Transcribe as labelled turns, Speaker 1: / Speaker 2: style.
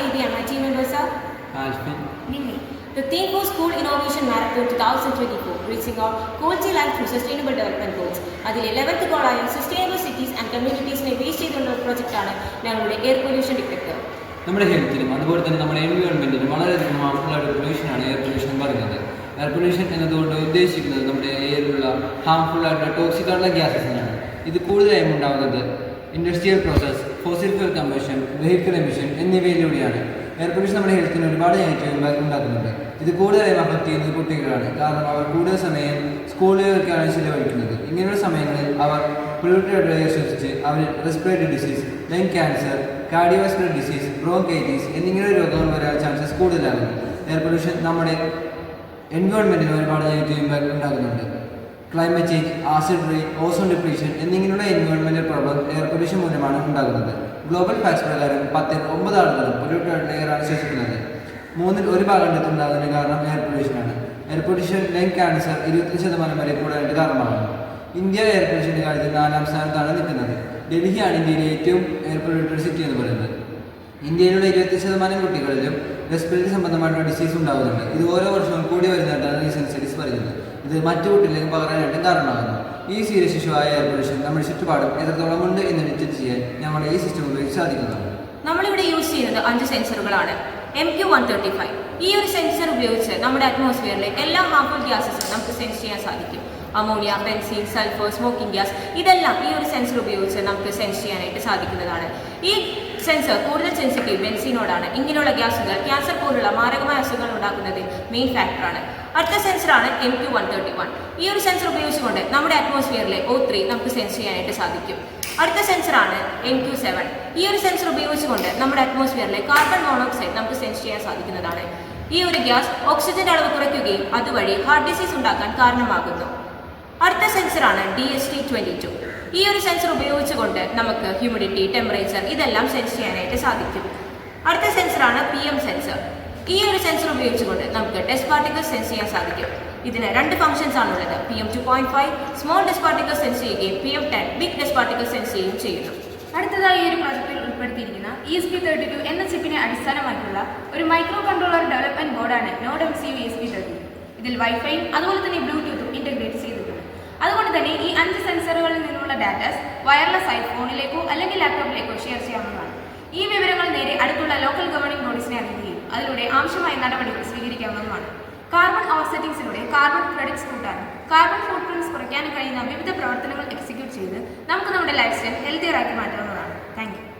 Speaker 1: AB and my team members are
Speaker 2: Alvin.
Speaker 1: Mimi. The theme for School Innovation Marathon 2024, reaching out quality life through sustainable development goals. അതിൽ 11th goal sustainable cities and communities base ചെയ്തുള്ള പ്രോജക്റ്റാണ് ഞങ്ങളുടെ air pollution detector.
Speaker 2: നമ്മുടെ ഹെൽത്തിനും അതുപോലെ തന്നെ നമ്മുടെ എൻവയോൺമെന്റിനും വളരെയധികം harmful ആയിട്ടുള്ള പൊല്യൂഷനാണ് air pollution പറയുന്നത്. എയർ പൊല്യൂഷൻ എന്നതുകൊണ്ട് ഉദ്ദേശിക്കുന്നത് നമ്മുടെ എയറിലുള്ള ഹാർംഫുൾ ആയിട്ടുള്ള ടോക്സിക് ആയിട്ടുള്ള ഗ്യാസസിനാണ്. ഇത് കൂടുതലായും ഉണ്ടാകുന്നത് industrial process, fossil fuel combustion, vehicle emission എന്നിവയിലൂടെയാണ്. എയർ പൊല്യൂഷൻ നമ്മുടെ ഹെൽത്തിന് ഒരുപാട് നെഗറ്റീവ് ഇമ്പാക്ട് ഉണ്ടാക്കുന്നുണ്ട്. ഇത് കൂടുതലായും അഫക്ട് ചെയ്യുന്നത് കുട്ടികളാണ്. കാരണം അവർ കൂടുതൽ സമയം സ്കൂളുകൾക്കാണ് ചിലവഴിക്കുന്നത്. ഇങ്ങനെയുള്ള സമയങ്ങളിൽ അവർ പൊല്യൂട്ടഡ് എയർ ശ്വസിച്ച് അവർ respiratory disease, lung cancer, cardiovascular disease, bronchitis എന്നിങ്ങനെ രോഗങ്ങൾ വരാൻ ചാൻസസ് കൂടുതലാകുന്നു. എയർ പൊല്യൂഷൻ നമ്മുടെ എൻവയോൺമെൻറ്റിന് ഒരുപാട് നെഗറ്റീവ് ഇമ്പാക്ട് ഉണ്ടാകുന്നുണ്ട്. Climate change, acid rain, ozone depletion എന്നിങ്ങനെയുള്ള എൻവയോൺമെൻറ്റൽ പ്രോബ്ലം എയർ പൊല്യൂഷൻ മൂലമാണ് ഉണ്ടാകുന്നത്. ഗ്ലോബൽ ഫാക്ട്സ് പ്രകാരം 10-9 ആളുകളും പൊല്യൂട്ടഡ് എയറാണ് ശ്വസിക്കുന്നത്. 1/3 ഉണ്ടാകുന്നതിന് കാരണം എയർ പൊല്യൂഷനാണ്. എയർ പൊല്യൂഷൻ ലങ് ക്യാൻസർ 25% വരെ കൂടാനായിട്ട് കാരണമാകുന്നു. ഇന്ത്യ എയർ പൊല്യൂഷൻ്റെ കാര്യത്തിൽ 4ാം സ്ഥാനത്താണ് നിൽക്കുന്നത്. ഡൽഹിയാണ് ഇന്ത്യയിലെ ഏറ്റവും എയർ പൊല്യൂട്ടഡ് സിറ്റി എന്ന് പറയുന്നത്. ഇന്ത്യയിലുള്ള 20% കുട്ടികളിലും റെസ്പിറേറ്ററി സംബന്ധമായിട്ടുള്ള ഡിസീസ് ഉണ്ടാകുന്നുണ്ട്. ഇത് ഓരോ വർഷവും കൂടി വരുന്നതായിട്ടാണ് റീസെൻറ്റ് സ്റ്റഡീസ് പറയുന്നത്. ഇത് മറ്റു കുട്ടികളിലേക്ക് പകരാനായിട്ട് കാരണമാകുന്നു. ഈ സീരിയസ് ഇഷ്യൂ ആയ എയർ പൊല്യൂഷൻ നമ്മുടെ ചുറ്റുപാടും എത്രത്തോളം ഉണ്ട് എന്ന് ഡിറ്റക്ട് ചെയ്യാൻ ഞങ്ങളുടെ ഈ സിസ്റ്റം ഉപയോഗിച്ച് സാധിക്കുന്നതാണ്.
Speaker 1: നമ്മളിവിടെ യൂസ് ചെയ്യുന്നത് 5 സെൻസറുകളാണ്. MQ135. ഈ ഒരു സെൻസർ ഉപയോഗിച്ച് നമ്മുടെ അറ്റ്മോസ്ഫിയറിലെ എല്ലാ ഹാർംഫുൾ ഗ്യാസസും നമുക്ക് സെൻസ് ചെയ്യാൻ സാധിക്കും. Ammonia, benzene, sulphur, smoking gas ഇതെല്ലാം ഈ ഒരു സെൻസർ ഉപയോഗിച്ച് നമുക്ക് സെൻസ് ചെയ്യാനായിട്ട് സാധിക്കുന്നതാണ്. ഈ സെൻസർ കൂടുതൽ സെൻസിറ്റീവ് ബെൻസീനോടാണ്. ഇങ്ങനെയുള്ള ഗ്യാസുകൾ ക്യാൻസർ പോലുള്ള മാരകമായ അസുഖങ്ങൾ ഉണ്ടാക്കുന്നത് മെയിൻ ഫാക്ടറാണ്. അടുത്ത സെൻസറാണ് MQ131. ഈ ഒരു സെൻസർ ഉപയോഗിച്ചുകൊണ്ട് നമ്മുടെ അറ്റ്മോസ്ഫിയറിലെ O3 നമുക്ക് സെൻസ് ചെയ്യാനായിട്ട് സാധിക്കും. അടുത്ത സെൻസറാണ് MQ7. ഈ ഒരു സെൻസർ ഉപയോഗിച്ചുകൊണ്ട് നമ്മുടെ അറ്റ്മോസ്ഫിയറിലെ കാർബൺ മോണോക്സൈഡ് നമുക്ക് സെൻസ് ചെയ്യാൻ സാധിക്കുന്നതാണ്. ഈ ഒരു ഗ്യാസ് ഓക്സിജന്റെ അളവ് കുറയ്ക്കുകയും അതുവഴി ഹാർട്ട് ഡിസീസ് ഉണ്ടാക്കാൻ കാരണമാകുന്നു. അടുത്ത സെൻസറാണ് DHT22. ഈ ഒരു സെൻസർ ഉപയോഗിച്ചുകൊണ്ട് നമുക്ക് ഹ്യൂമിഡിറ്റി, ടെമ്പറേച്ചർ ഇതെല്ലാം സെൻസ് ചെയ്യാനായിട്ട് സാധിക്കും. അടുത്ത സെൻസറാണ് PM സെൻസർ. ഈ ഒരു സെൻസർ ഉപയോഗിച്ചുകൊണ്ട് നമുക്ക് ഡസ്റ്റ് പാർട്ടിക്കിൾ സെൻസ് ചെയ്യാൻ സാധിക്കും. ഇതിന് 2 ഫംഗ്ഷൻസ് ആണുള്ളത്. PM2.5 small dust particle sense ചെയ്യുകയും PM10 big dust particle sense ചെയ്യുകയും ചെയ്യുന്നു.
Speaker 3: അടുത്തതായി ഈ ഒരു പ്രോജക്റ്റിൽ ഉൾപ്പെടുത്തിയിരിക്കുന്ന ESP32 എന്ന ചിപ്പിനെ അടിസ്ഥാനമാക്കിയുള്ള ഒരു മൈക്രോ കൺട്രോളർ ഡെവലപ്മെന്റ് ബോർഡാണ് നോഡ് MCU ESP32. ഇതിൽ വൈഫൈയും അതുപോലെ തന്നെ ബ്ലൂടൂത്തും ഇന്റഗ്രേറ്റ് ചെയ്തിട്ടുണ്ട്. അതുകൊണ്ട് തന്നെ ഈ 5 സെൻസറുകളിൽ നിന്നുള്ള ഡാറ്റാസ് വയർലെസ് ആയി ഫോണിലേക്കോ അല്ലെങ്കിൽ ലാപ്ടോപ്പിലേക്കോ ഷെയർ ചെയ്യാവുന്നതാണ്. ഈ വിവരങ്ങൾ നേരെ അടുത്തുള്ള ലോക്കൽ ഗവേണിംഗ് ബോഡീസിനെ അറിയിക്കുകയും അതിലൂടെ ആവശ്യമായ നടപടികൾ സ്വീകരിക്കാവുന്നതാണ്. കാർബൺ ഓഫ്സെറ്റിംഗ്സിലൂടെ കാർബൺ ക്രെഡിറ്റ്സ് കൂട്ടാനും കാർബൺ ഫുട് പ്രിന്റ്സ് കുറയ്ക്കാനും കഴിയുന്ന വിവിധ പ്രവർത്തനങ്ങൾ എക്സിക്യൂട്ട് ചെയ്ത് നമുക്ക് നമ്മുടെ ലൈഫ് സ്റ്റൈൽ ഹെൽത്തിയർ ആക്കി മാറ്റാവുന്നതാണ്. Thank you.